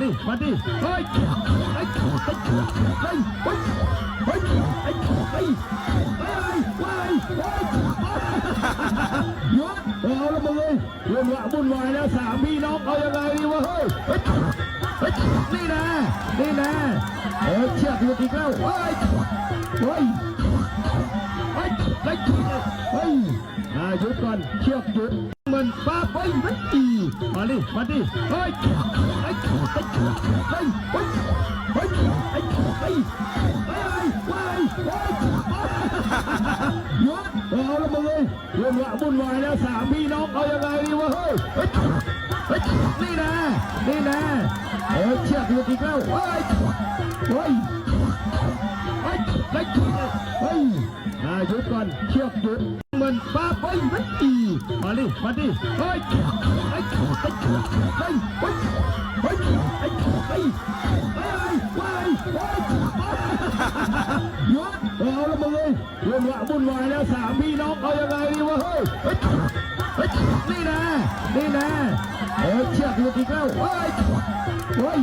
ดิมาดิเฮ้ยไอ้เฮ้ยเฮ้ยเฮ้ยเฮ้ยเฮ้ยเฮ้ยเฮ้ยยศเอาละมึงเลยเรื่องละวุ่นวายแล้วสามพี่น้องเอายังไงดีวะเฮ้ยเฮ้ยนี่นะเชือกหลุดอีกแล้วเฮ้ยเฮ้ยเฮ้ยเฮ้ยเฮ้ยหยุดก่อนเชือกหยุดมันป้าไปไม่ดีมาดิเฮ้ยเฮ้ยยศเอาละมึงเลยเรื่องละวุ่นวายแล้วสามพี่น้องเอายังไงดีวะเฮ้ยนี่นะเชือกหลุดอีกแล้วเฮ้ยหยุดก่อนเชือกหยุดมันป้าไปไม่ดีมาดิเฮ้ยยศเอาละมึงเลยเรื่องละวุ่นวายแล้วสามพี่น้องเอายังไงดีวะเฮ้ยนี่นะเชือกหลุดอีกแล้วเฮ้ย